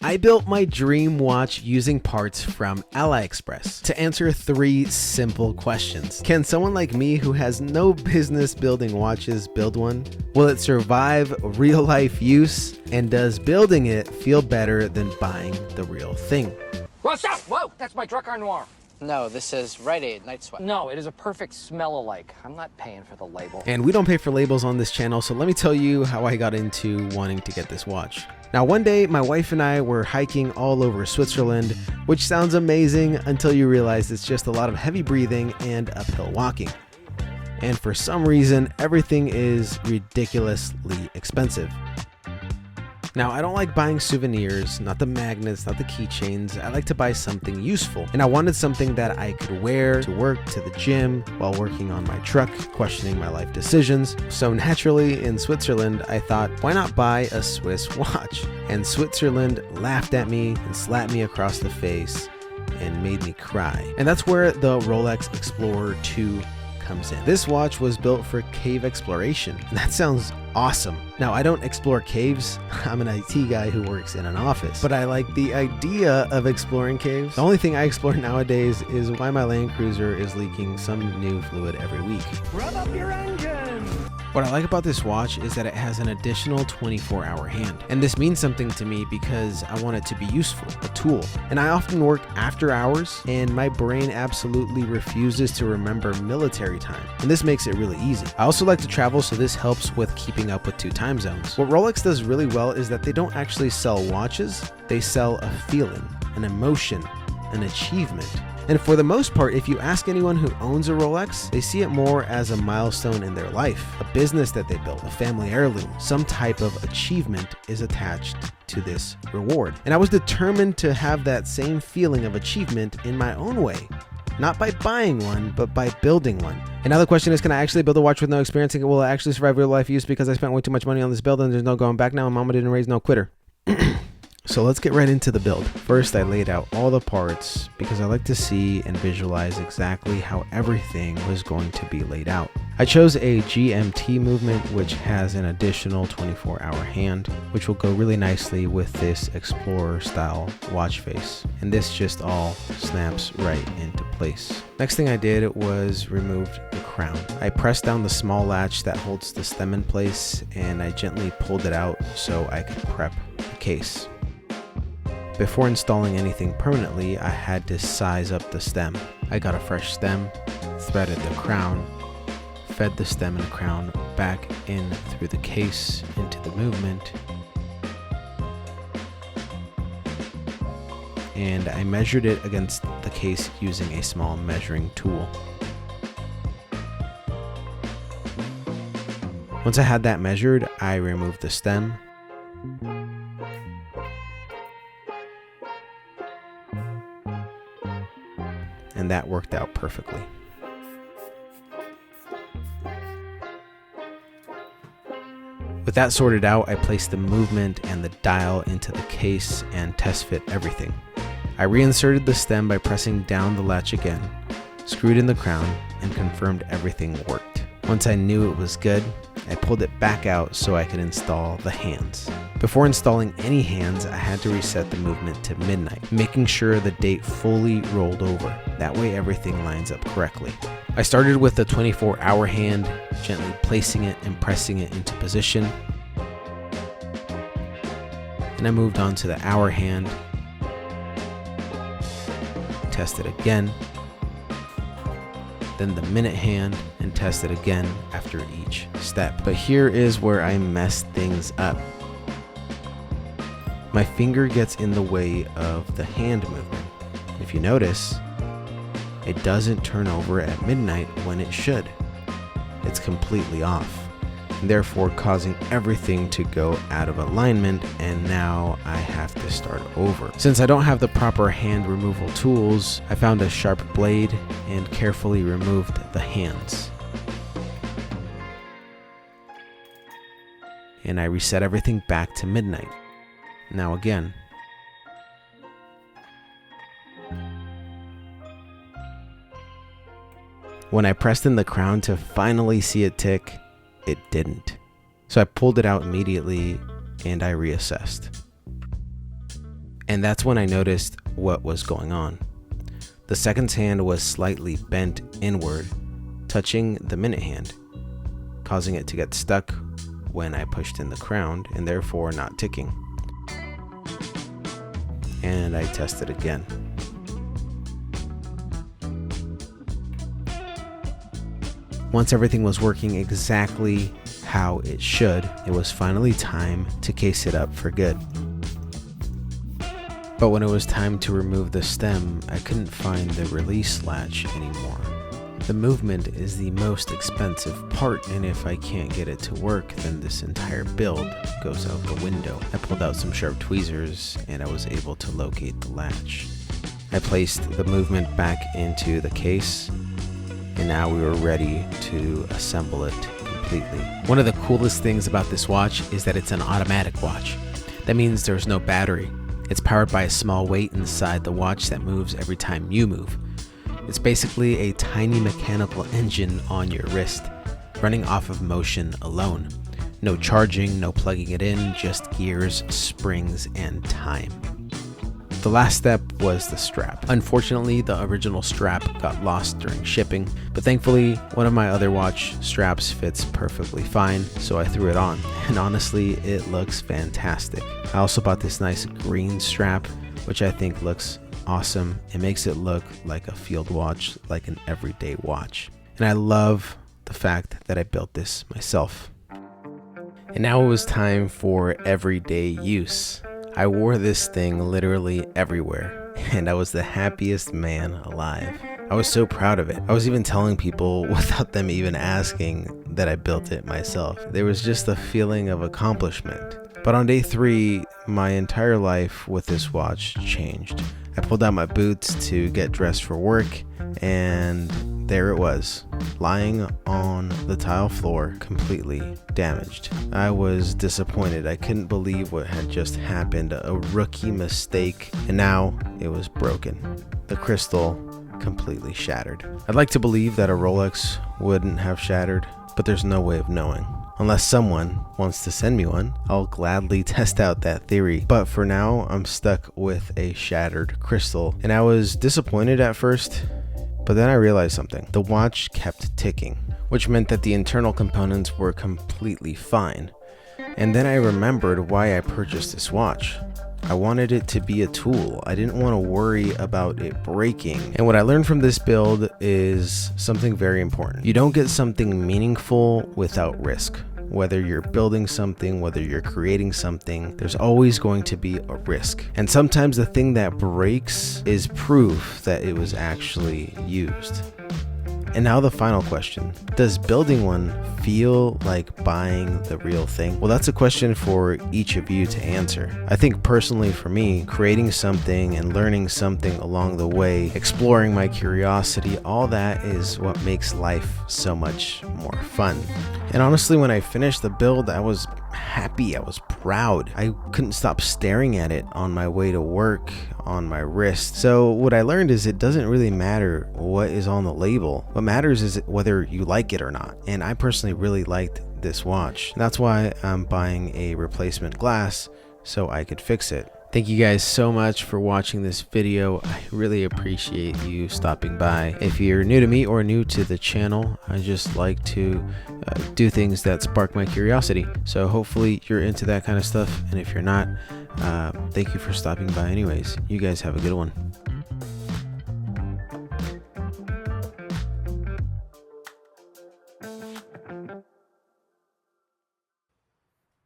I built my dream watch using parts from AliExpress to answer 3 simple questions. Can someone like me who has no business building watches build one? Will it survive real life use? And does building it feel better than buying the real thing? Whoa, stop! Whoa, that's my Drakkar Noir. No, this is Rite Aid Night Sweat. No, it is a perfect smell-alike. I'm not paying for the label. And we don't pay for labels on this channel, so let me tell you how I got into wanting to get this watch. Now, one day, my wife and I were hiking all over Switzerland, which sounds amazing until you realize it's just a lot of heavy breathing and uphill walking. And for some reason, everything is ridiculously expensive. Now, I don't like buying souvenirs, not the magnets, not the keychains. I like to buy something useful. And I wanted something that I could wear to work, to the gym, while working on my truck, questioning my life decisions. So naturally, in Switzerland, I thought, why not buy a Swiss watch? And Switzerland laughed at me and slapped me across the face and made me cry. And that's where the Rolex Explorer 2 comes in. This watch was built for cave exploration. That sounds awesome. Now, I don't explore caves. I'm an IT guy who works in an office, but I like the idea of exploring caves. The only thing I explore nowadays is why my Land Cruiser is leaking some new fluid every week. Rev up your engine! What I like about this watch is that it has an additional 24-hour hand. And this means something to me because I want it to be useful, a tool. And I often work after hours, and my brain absolutely refuses to remember military time. And this makes it really easy. I also like to travel, so this helps with keeping up with 2 time zones. What Rolex does really well is that they don't actually sell watches, they sell a feeling, an emotion, an achievement. And for the most part, if you ask anyone who owns a Rolex, they see it more as a milestone in their life, a business that they built, a family heirloom. Some type of achievement is attached to this reward. And I was determined to have that same feeling of achievement in my own way. Not by buying one, but by building one. And now the question is, can I actually build a watch with no experience? And will it actually survive real life use because I spent way too much money on this build and there's no going back now and mama didn't raise no quitter? So let's get right into the build. First, I laid out all the parts because I like to see and visualize exactly how everything was going to be laid out. I chose a GMT movement, which has an additional 24-hour hand, which will go really nicely with this Explorer style watch face. And this just all snaps right into place. Next thing I did was removed the crown. I pressed down the small latch that holds the stem in place, and I gently pulled it out so I could prep the case. Before installing anything permanently, I had to size up the stem. I got a fresh stem, threaded the crown, fed the stem and crown back in through the case into the movement, and I measured it against the case using a small measuring tool. Once I had that measured, I removed the stem, and that worked out perfectly. With that sorted out, I placed the movement and the dial into the case and test fit everything. I reinserted the stem by pressing down the latch again, screwed in the crown, and confirmed everything worked. Once I knew it was good, I pulled it back out so I could install the hands. Before installing any hands, I had to reset the movement to midnight, making sure the date fully rolled over. That way everything lines up correctly. I started with the 24-hour hand, gently placing it and pressing it into position. Then I moved on to the hour hand, tested again, then the minute hand, and test it again after each step. But here is where I messed things up. My finger gets in the way of the hand movement. If you notice, it doesn't turn over at midnight when it should. It's completely off, therefore causing everything to go out of alignment, and now I have to start over. Since I don't have the proper hand removal tools, I found a sharp blade and carefully removed the hands. And I reset everything back to midnight. Now again. When I pressed in the crown to finally see it tick, it didn't. So I pulled it out immediately and I reassessed. And that's when I noticed what was going on. The seconds hand was slightly bent inward, touching the minute hand, causing it to get stuck when I pushed in the crown and therefore not ticking. And I tested again. Once everything was working exactly how it should, it was finally time to case it up for good. But when it was time to remove the stem, I couldn't find the release latch anymore. The movement is the most expensive part, and if I can't get it to work, then this entire build goes out the window. I pulled out some sharp tweezers and I was able to locate the latch. I placed the movement back into the case, and now we were ready to assemble it completely. One of the coolest things about this watch is that it's an automatic watch. That means there's no battery. It's powered by a small weight inside the watch that moves every time you move. It's basically a tiny mechanical engine on your wrist, running off of motion alone. No charging, no plugging it in, just gears, springs, and time. The last step was the strap. Unfortunately, the original strap got lost during shipping, but thankfully, one of my other watch straps fits perfectly fine, so I threw it on, and honestly, it looks fantastic. I also bought this nice green strap, which I think looks awesome. It makes it look like a field watch, like an everyday watch. And I love the fact that I built this myself. And now it was time for everyday use. I wore this thing literally everywhere, and I was the happiest man alive. I was so proud of it. I was even telling people without them even asking that I built it myself. There was just a feeling of accomplishment. But on day 3, my entire life with this watch changed. I pulled out my boots to get dressed for work, and there it was, lying on the tile floor, completely damaged. I was disappointed. I couldn't believe what had just happened, a rookie mistake, and now it was broken. The crystal completely shattered. I'd like to believe that a Rolex wouldn't have shattered, but there's no way of knowing. Unless someone wants to send me one, I'll gladly test out that theory. But for now, I'm stuck with a shattered crystal. And I was disappointed at first, but then I realized something. The watch kept ticking, which meant that the internal components were completely fine. And then I remembered why I purchased this watch. I wanted it to be a tool. I didn't want to worry about it breaking. And what I learned from this build is something very important. You don't get something meaningful without risk. Whether you're building something, whether you're creating something, there's always going to be a risk. And sometimes the thing that breaks is proof that it was actually used. And now the final question. Does building one feel like buying the real thing? Well, that's a question for each of you to answer. I think personally for me, creating something and learning something along the way, exploring my curiosity, all that is what makes life so much more fun. And honestly, when I finished the build, I was happy. I was proud. I couldn't stop staring at it on my way to work, on my wrist. So what I learned is it doesn't really matter what is on the label. What matters is whether you like it or not. And I personally really liked this watch. That's why I'm buying a replacement glass so I could fix it. Thank you guys so much for watching this video. I really appreciate you stopping by. If you're new to me or new to the channel, I just like to do things that spark my curiosity. So hopefully you're into that kind of stuff. And if you're not, thank you for stopping by anyways. You guys have a good one.